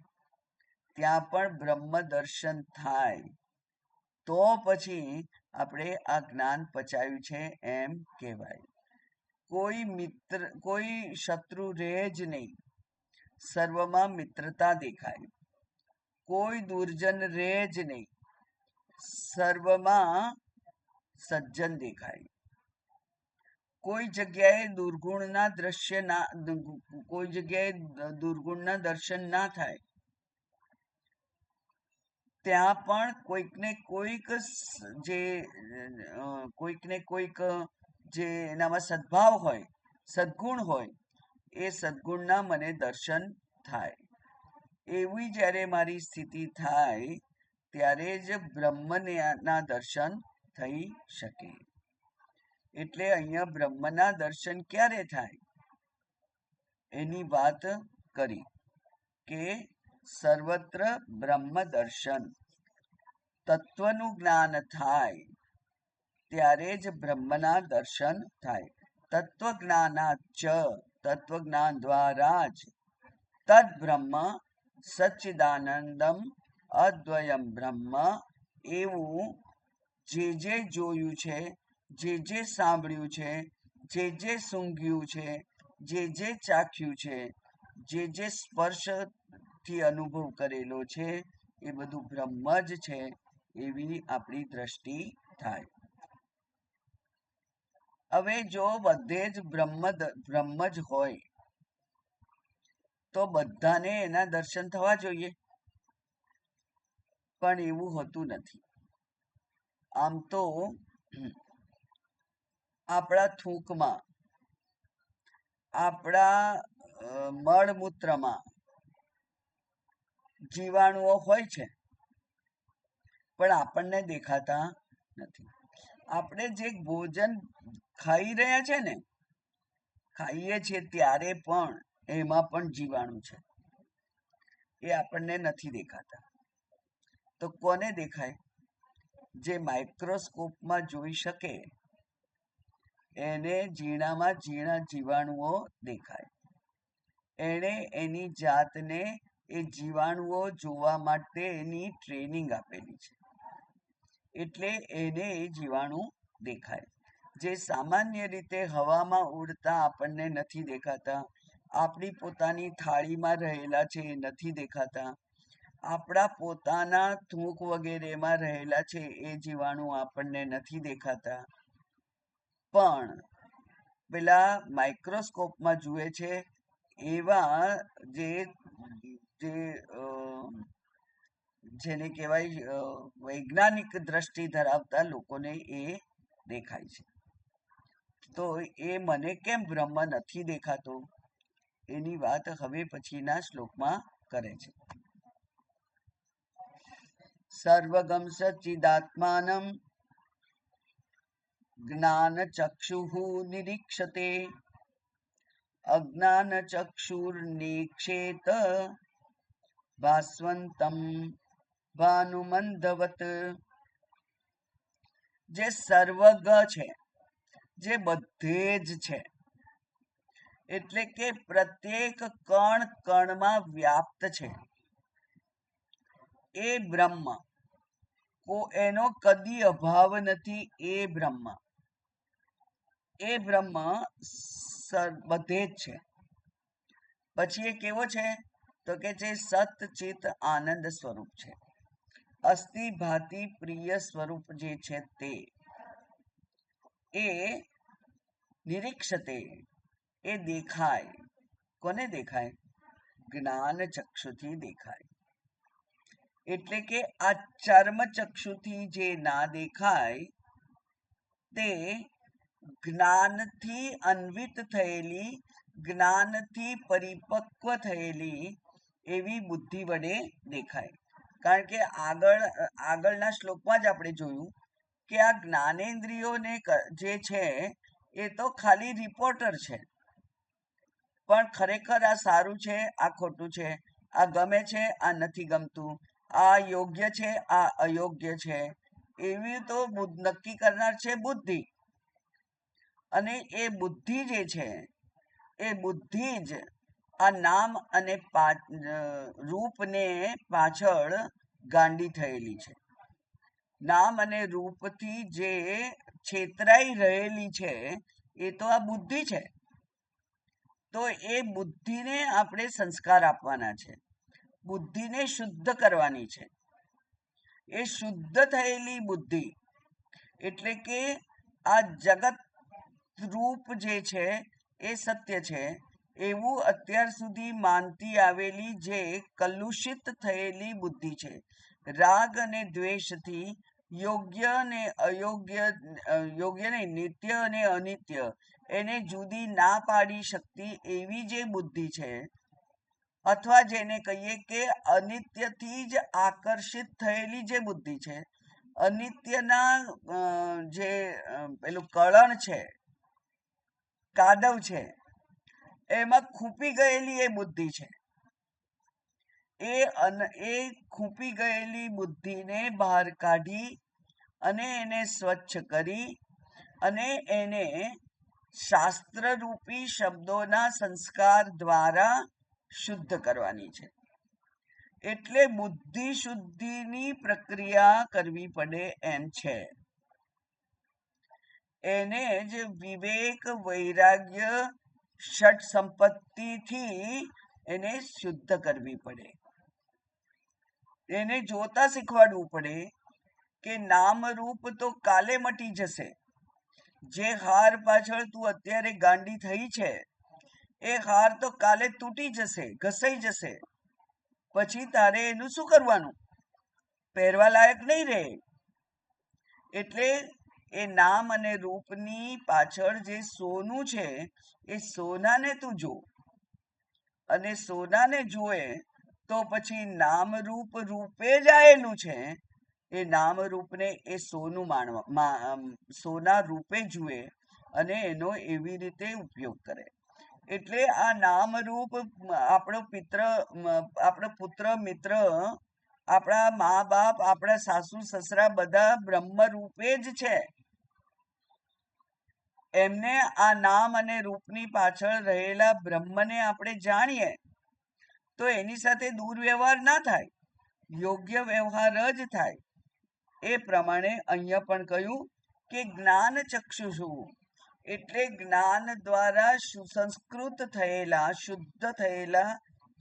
ત્યાં પણ બ્રહ્મ દર્શન થાય. તો પછી આપણે આ જ્ઞાન પચાવ્યું છે એમ કહેવાય. કોઈ શત્રુ રહે જ નહીં, સર્વમાં મિત્રતા દેખાય. કોઈ દુર્જન રહે જ નહીં, સર્વમાં સજ્જન દેખાય. કોઈ જગ્યાએ દુર્ગુણના દર્શન ના થાય, ત્યાં પણ કોઈક જે એનામાં સદભાવ હોય, સદગુણ હોય, એ સદગુણના મને દર્શન થાય. એવી જ્યારે મારી સ્થિતિ થાય ત્યારે જ બ્રહ્મના દર્શન થઈ શકે. એટલે અહીંયા બ્રહ્મના દર્શન ક્યારે થાય એની વાત કરી કે સર્વત્ર બ્રહ્મ દર્શન, તત્વનું જ્ઞાન થાય ત્યારે જ બ્રહ્મના દર્શન થાય. તત્વજ્ઞાનાચ, તત્વજ્ઞાન દ્વારા જ તદ બ્રહ્મ સચ્ચિદાનંદમ અદ્વયમ બ્રહ્મ, એવું જે જોયું છે, જે સાંભળ્યું છે, જે સૂંઘ્યું છે, જે ચાખ્યું છે, જે સ્પર્શથી અનુભવ કરેલો છે, એ બધું બ્રહ્મ જ છે એવી આપણી દ્રષ્ટિ થાય. હવે જો બધે જ બ્રહ્મ જ હોય તો બધાને એના દર્શન થવા જોઈએ, પણ એવું હોતું નથી. આમ તો આપણા થૂંકમાં, આપણા મળમૂત્રમાં જીવાણુઓ હોય છે, પણ આપણને દેખાતા નથી. આપણે જે ભોજન ખાઈ રહ્યા છે ને, ખાઈએ છીએ ત્યારે પણ એમાં પણ જીવાણુ છે, એ આપણને નથી દેખાતા. તો કોને દેખાય? જે માઇક્રોસ્કોપમાં જોઈ શકે એને ઝીણામાં ઝીણા જીવાણુઓ દેખાય. એણે એની જાતને એ જીવાણુઓ જોવા માટેની ટ્રેનિંગ આપેલી છે, એટલે એને એ જીવાણુ દેખાય. જે સામાન્ય રીતે હવામાં ઉડતા આપણને નથી દેખાતા, આપણી પોતાની થાળીમાં રહેલા છે એ નથી દેખાતા, આપણા પોતાના થૂંક વગેરેમાં રહેલા છે એ જીવાણુ આપણને નથી દેખાતા, પણ પેલા માઇક્રોસ્કોપમાં જુએ છે એવા જે જેને કહેવાય વૈજ્ઞાનિક દ્રષ્ટિ ધરાવતા લોકોને એ દેખાય છે. તો એ મને કેમ બ્રહ્મ નથી દેખાતો એની વાત હવે પછીના શ્લોકમાં કરે છે. સર્વગમ સચ્ચિદાત્માનમ જ્ઞાન ચક્ષુઃ નિરીક્ષતે અજ્ઞાન ચક્ષુર્નિક્ષેત ભાસ્વંતમ ભાનુમંદવત. જે સર્વગ છે, જે બધે જ છે, એટલે કે પ્રત્યેક કણ કણમાં વ્યાપ્ત છે, એ બ્રહ્મ, એનો કદી અભાવ નથી. એ બ્રહ્મ બધે જ છે. પછી એ કેવો છે? તો કે જે સત ચિત આનંદ સ્વરૂપ છે, અસ્થિ ભાતિ પ્રિય સ્વરૂપ જે છે તે એ નિરીક્ષતે, એ દેખાય. કોને દેખાય? જ્ઞાન ચક્ષુથી દેખાય. એટલે કે આ ચર્મ ચક્ષુથી જે ના દેખાય તે જ્ઞાનથી અન્વિત થયેલી, જ્ઞાનથી પરિપક્વ થયેલી એવી બુદ્ધિ વડે દેખાય. કારણ કે આગળના શ્લોકમાં જ આપણે જોયું કે આ જ્ઞાનેન્દ્રિયોને જે છે એ તો ખાલી રિપોર્ટર છે, પણ ખરેખર આ સારું છે, આ ખોટું છે, આ ગમે છે, આ નથી ગમતું, આ યોગ્ય છે, આ અયોગ્ય છે, એવી તો નક્કી કરનાર છે બુદ્ધિ. અને એ બુદ્ધિ જે છે એ બુદ્ધિ જ આ નામ અને રૂપને પાછળ ગાંડી થયેલી છે. નામ અને રૂપથી જે છેતરાઈ રહેલી છે એ તો આ બુદ્ધિ છે. તો એ બુદ્ધિને આપણે સંસ્કાર આપવાના છે, બુદ્ધિને શુદ્ધ કરવાની છે. એ શુદ્ધ થયેલી બુદ્ધિ એટલે કે આ જગત રૂપ જે છે એ સત્ય છે એવું અત્યાર સુધી માનતી આવેલી જે કલુષિત થયેલી બુદ્ધિ છે, રાગ અને દ્વેષથી યોગ્ય ને અયોગ્ય, યોગ્ય ને નિત્ય અને અનિત્ય એને જુદી ના પાડી શકતી એવી જે બુદ્ધિ છે, અથવા જેને કહીએ કે અનિત્યથી જ આકર્ષિત થયેલી જે બુદ્ધિ છે, અનિત્યના જે પેલું કળણ છે, કાદવ છે, એમાં ખૂપી ગયેલી એ બુદ્ધિ છે. એ ખૂપી ગયેલી બુદ્ધિને બહાર કાઢી અને એને સ્વચ્છ કરી અને એને શાસ્ત્રરૂપી શબ્દોના સંસ્કાર દ્વારા શુદ્ધ કરવાની છે. એટલે બુદ્ધિ શુદ્ધિની પ્રક્રિયા કરવી પડે એમ છે. એને જ વિવેક વૈરાગ્ય ષટ સંપત્તિથી એને શુદ્ધ કરવી પડે. એને જોતા શીખવાડવું પડે કે નામ રૂપ તો કાલે મટી જશે. જે હાર પાછળ તું અત્યારે ગાંડી થઈ છે એ હાર તો કાલે તૂટી જશે, ઘસાઈ જશે. પછી તારે એનું શું કરવાનું? પહેરવા લાયક નહીં રહે. એટલે એ નામ અને રૂપની પાછળ જે સોનું છે એ સોનાને તું જો, અને સોનાને જુએ તો પછી નામ રૂપ રૂપે જ આયેલું છે એ નામ રૂપને એ સોનું સોના રૂપે જુએ અને એનો એવી રીતે ઉપયોગ કરે. એટલે આ નામ રૂપ આપણો પુત્ર મિત્ર, આપણા મા બાપ, આપણા સાસુ સસરા બધા બ્રહ્મ રૂપે જ છે. એમને આ નામ અને રૂપની પાછળ રહેલા બ્રહ્મને આપણે જાણીએ તો એની સાથે દુર્વ્યવહાર ના થાય, યોગ્ય વ્યવહાર જ થાય. એ પ્રમાણે અહીંયા પણ કહ્યું કે જ્ઞાન ચક્ષુષુ એટલે જ્ઞાન દ્વારા સુસંસ્કૃત થયેલા, શુદ્ધ થયેલા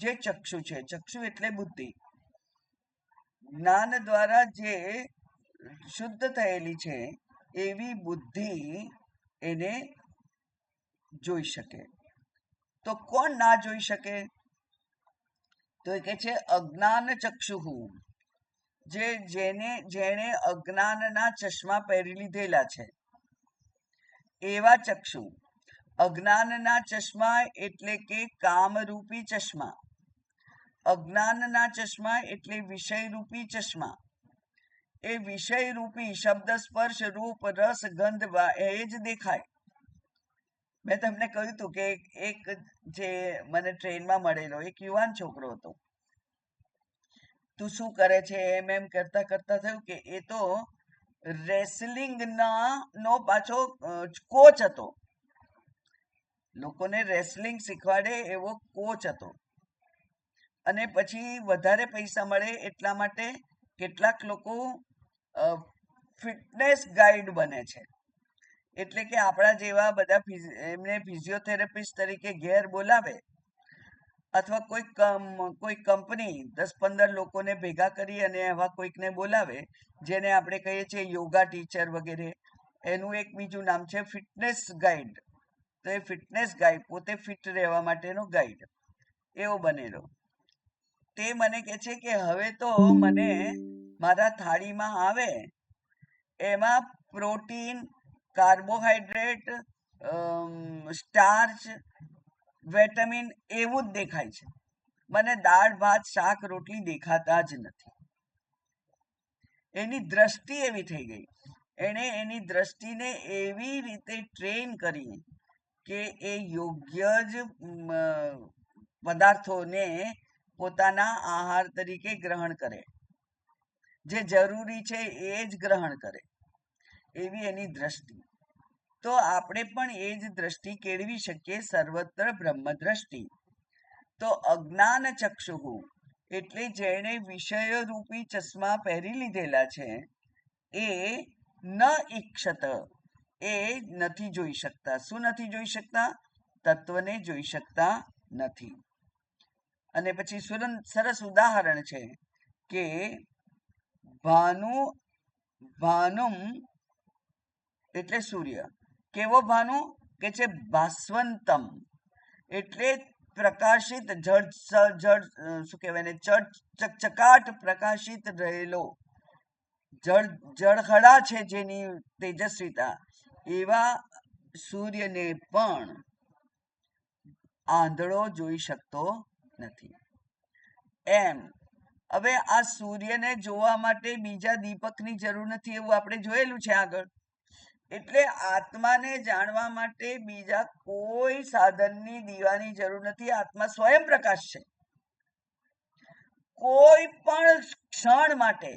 જે ચક્ષુ છે, ચક્ષુ એટલે બુદ્ધિ, જ્ઞાન દ્વારા જે શુદ્ધ થયેલી છે એવી બુદ્ધિ એને જોઈ શકે. તો કોણ ના જોઈ શકે? તો એ કે છે અજ્ઞાન ચક્ષુહુ, જેણે અજ્ઞાનના ચશ્મા પહેરી લીધેલા છે એવા ચક્ષુ. અજ્ઞાનના ચશ્મા એટલે કે કામરૂપી ચશ્મા, અજ્ઞાનના ચશ્મા એટલે વિષયરૂપી ચશ્મા. એ વિષયરૂપી શબ્દ, સ્પર્શ, રૂપ, રસ, ગંધ એ જ દેખાય. મેં તમને કહ્યું હતું કે એક જે મને ટ્રેનમાં મળેલો એક યુવાન છોકરો હતો. તું શું કરે છે એમ કરતા કરતા થયું કે એ તો રેસલિંગ નો પાછો કોચ હતો, લોકોને રેસલિંગ શીખવાડે એવો કોચ હતો. અને પછી વધારે પૈસા મળે એટલા માટે કેટલાક લોકો ફિટનેસ ગાઈડ બને છે. એટલે કે આપણા જેવા બધા એમને ફિઝિયોથેરાપિસ્ટ તરીકે ઘેર બોલાવે, અથવા કોઈ કંપની 10-15 લોકોને ભેગા કરી અને એવા કોઈકને બોલાવે જેને આપણે કહીએ છીએ યોગા ટીચર વગેરે. એનું એક બીજું નામ છે ફિટનેસ ગાઈડ. તો એ ફિટનેસ ગાઈડ પોતે ફિટ રહેવા માટેનો ગાઈડ એવો બનેલો. તે મને કહે છે કે હવે તો મને મારા થાળીમાં આવે એમાં પ્રોટીન, કાર્બોહાઈડ્રેટ, સ્ટાર્ચ, વિટામિન એવું જ દેખાય છે. મને દાળ ભાત શાક રોટલી દેખાતા જ નથી. એની દ્રષ્ટિ એવી થઈ ગઈ. એણે એની દ્રષ્ટિને એવી રીતે ટ્રેન કરી કે એ યોગ્ય જ પદાર્થોને પોતાના આહાર તરીકે ગ્રહણ કરે, જે જરૂરી છે એ જ ગ્રહણ કરે, એવી એની દ્રષ્ટિ. તો આપણે પણ એ જ દ્રષ્ટિ કેળવી શકીએ, સર્વત્ર બ્રહ્મ દ્રષ્ટિ. તો અજ્ઞાન ચક્ષુહુ એટલે જેણે વિષય રૂપી ચશ્મા પહેરી લીધેલા છે એ ન ઈક્ષત, એ નથી જોઈ શકતા. શું નથી જોઈ શકતા? તત્વને જોઈ શકતા નથી. અને પછી સરસ ઉદાહરણ છે કે ભાનુમ એટલે સૂર્ય. કેવો ભાનુ? કે છે ભાસ્વંતમ એટલે પ્રકાશિત, શું કહેવાય ને, ચકચકાટ પ્રકાશિત રહેલો, જળહળા છે જેની તેજસ્વીતા, એવા સૂર્યને પણ આંધળો જોઈ શકતો નથી. એમ હવે આ સૂર્યને જોવા માટે બીજા દીપકની જરૂર નથી એવું આપણે જોયેલું છે આગળ. એટલે આત્માને જાણવા માટે બીજા કોઈ સાધનની દીવાની જરૂર નથી. આત્મા સ્વયં પ્રકાશ છે. કોઈ પણ ક્ષણ માટે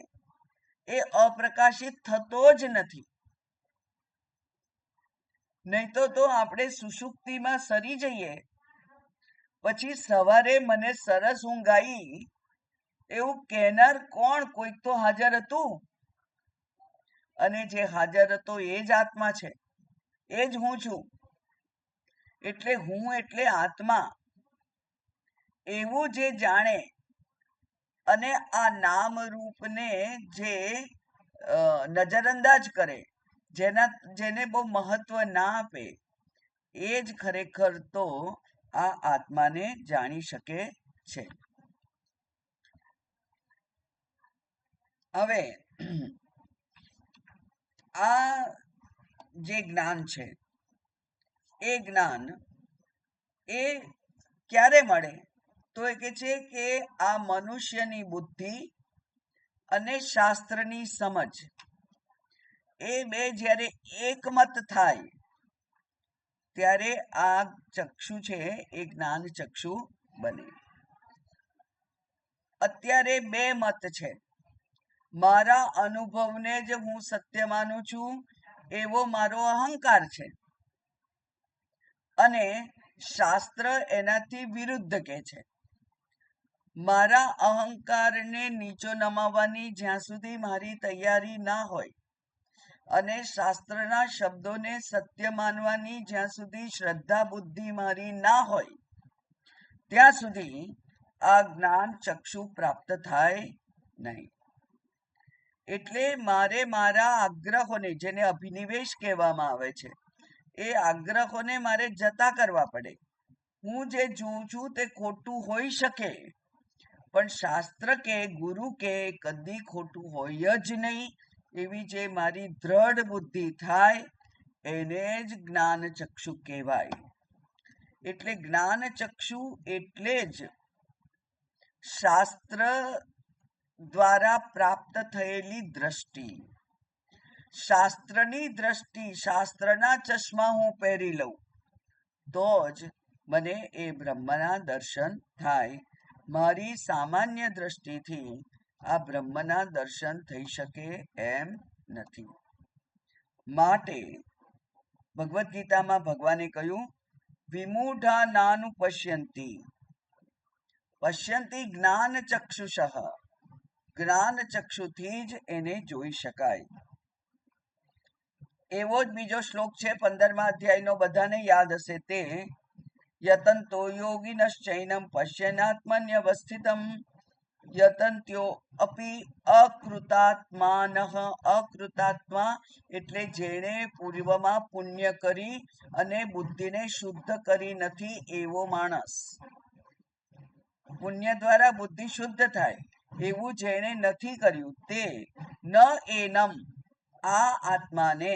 એ અપ્રકાશિત થતો જ નથી. નહીં તો આપણે સુષુપ્તિમાં સરી જઈએ, પછી સવારે મને સરસ ઊંઘ આવી એવું કહેનાર કોણ? કોઈક તો હાજર હતું, અને જે હાજર હતો એ જ આત્મા છે, એ જ હું છું. એટલે હું એટલે આત્મા એવું જે જાણે અને આ નામ રૂપને જે નજરઅંદાજ કરે, જેને બહુ મહત્વ ના આપે, એ જ ખરેખર તો આ આત્માને જાણી શકે છે. હવે આ જે જ્ઞાન છે એ જ્ઞાન એ ક્યારે મળે? તો એ કે છે કે આ મનુષ્યની બુદ્ધિ અને શાસ્ત્રની સમજ એ બે જ્યારે એકમત થાય ત્યારે આ ચક્ષુ છે એ જ્ઞાન ચક્ષુ બને. અત્યારે બે મત છે. મારા અનુભવને જ હું સત્ય માનું છું એવો મારો અહંકાર છે, અને શાસ્ત્ર એનાથી વિરુદ્ધ કે છે. મારા અહંકારને નીચો નમાવવાની જ્યાં સુધી મારી તૈયારી ના હોય, અને શાસ્ત્રના શબ્દોને સત્ય માનવાની જ્યાં સુધી શ્રદ્ધા બુદ્ધિ મારી ના હોય, ત્યાં સુધી આ જ્ઞાન ચક્ષુ પ્રાપ્ત થાય નહીં. એટલે મારે મારા આગ્રહોને, જેને અભિનિવેશ કહેવામાં આવે છે, એ આગ્રહોને મારે જતા કરવા પડે. હું જે જોઉં છું તે ખોટું હોઈ શકે, પણ શાસ્ત્ર કે ગુરુ કે કદી ખોટું હોય જ નહીં એવી જે મારી દ્રઢ બુદ્ધિ થાય એને જ જ્ઞાન ચક્ષુ કહેવાય. એટલે જ્ઞાન ચક્ષુ એટલે જ શાસ્ત્ર દ્વારા પ્રાપ્ત થયેલી દ્રષ્ટિ. શાસ્ત્રની દ્રષ્ટિ, શાસ્ત્રના ચશ્મા હું પહેરી લઉં તો જ મને એ બ્રહ્મના દર્શન થાય. મારી સામાન્ય દ્રષ્ટિથી આ બ્રહ્મના દર્શન થઈ શકે એમ નથી. માટે ભગવદ્ ગીતામાં ભગવાને કહ્યું, વિમૂઢા નાનું પશ્યંતી પશ્યંતી જ્ઞાન ચક્ષુષઃ. જ્ઞાન ચક્ષુથી જ એને જોઈ શકાય. એવો જ બીજો શ્લોક છે 15મા અધ્યાયનો, બધાને યાદ હશે તે, યતંતો યોગિનશ્ચૈનમ પશ્યન્નાત્મન્યવસ્થિતમ યતંત્યો અપી અકૃતાત્માનઃ. અકૃતાત્મા એટલે જેણે પૂર્વમાં પુણ્ય કરી અને બુદ્ધિને શુદ્ધ કરી નથી એવો માણસ. પુણ્ય દ્વારા બુદ્ધિ શુદ્ધ થાય એવું જેણે નથી કર્યું તે ન એનમ આ આત્માને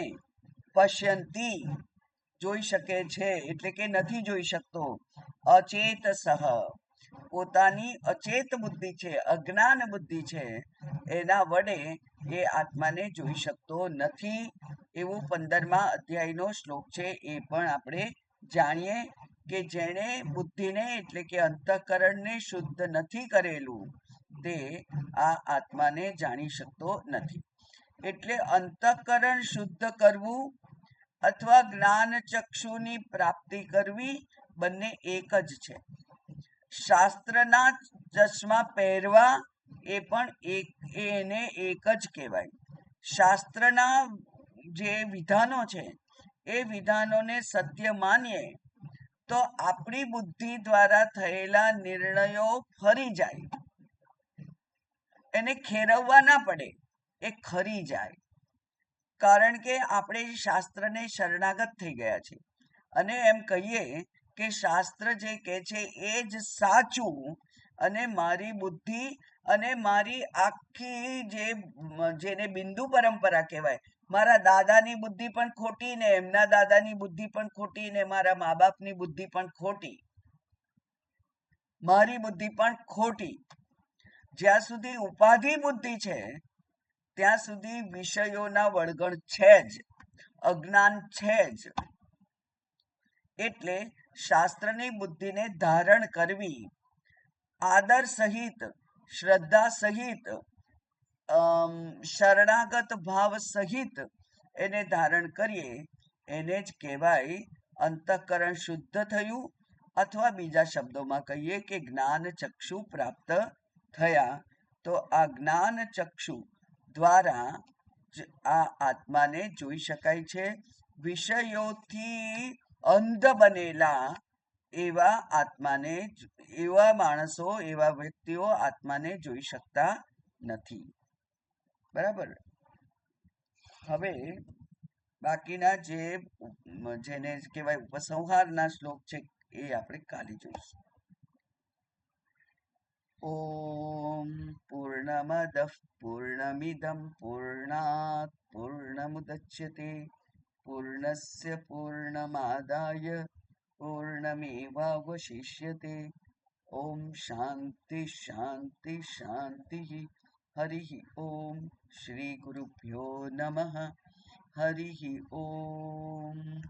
પશ્યંતી જોઈ શકે છે, એટલે કે નથી જોઈ શકતો. અચેતસઃ પોતાની અચેત બુદ્ધિ છે, અજ્ઞાન બુદ્ધિ છે, એના વડે એ આત્માને જોઈ શકતો નથી. એવું 15મા અધ્યાયનો શ્લોક છે. એ પણ આપણે જાણીએ કે જેણે બુદ્ધિને એટલે કે અંતઃકરણને શુદ્ધ નથી કરેલું તે આ આત્માને જાણી શકતો નથી. એટલે અંતઃકરણ શુદ્ધ કરવું અથવા જ્ઞાન ચક્ષુની પ્રાપ્તિ કરવી બંને એક જ છે. શાસ્ત્રના ચશ્મા પહેરવા એ પણ એને એક જ કહેવાય. શાસ્ત્રના જે વિધાનો છે એ વિધાનોને સત્ય માનીએ તો આપણી બુદ્ધિ દ્વારા થયેલા નિર્ણયો ફરી જાય. એને ખેરવવા ના પડે, એ ખરી જાય. કારણ કે આપણે શાસ્ત્રને શરણાગત થઈ ગયા છે અને એમ કહીએ કે શાસ્ત્ર જે કહે છે એ જ સાચું, અને મારી બુદ્ધિ અને મારી આખી જેને બિંદુ પરંપરા કહેવાય, મારા દાદાની બુદ્ધિ પણ ખોટી ને એમના દાદાની બુદ્ધિ પણ ખોટી ને મારા મા બાપની બુદ્ધિ પણ ખોટી, મારી બુદ્ધિ પણ ખોટી. જ્યાં સુધી ઉપાધિ બુદ્ધિ છે ત્યાં સુધી વિષયોના વળગણ છે જ, અજ્ઞાન છે જ. એટલે શાસ્ત્રની બુદ્ધિને ધારણ કરવી, આદર સહિત, શ્રદ્ધા સહિત, શરણાગત ભાવ સહિત એને ધારણ કરીએ એને જ કહેવાય અંતઃકરણ શુદ્ધ થયું, અથવા બીજા શબ્દોમાં કહીએ કે જ્ઞાન ચક્ષુ પ્રાપ્ત થયા. તો આ જ્ઞાન ચક્ષુ દ્વારા જ આ આત્માને જોઈ શકાય છે. વિષયોથી અંધ બનેલા એવા આત્માને એવા માણસો એવા વ્યક્તિઓ આત્માને જોઈ શકતા નથી. બરાબર. હવે બાકીના જેને કહેવાય ઉપસંહારના શ્લોક છે એ આપણે કાલે જોઈશું. ઓમ પૂર્ણમદઃ પૂર્ણમિદં પૂર્ણાત પૂર્ણમુદચ્યતે પૂર્ણસ્ય પૂર્ણમાદાય પૂર્ણમેવાવશિષ્યતે. ઓમ શાંતિ શાંતિ શાંતિ. હરિ ઓમ. શ્રી ગુરુભ્યો નમઃ. હરિ ઓમ.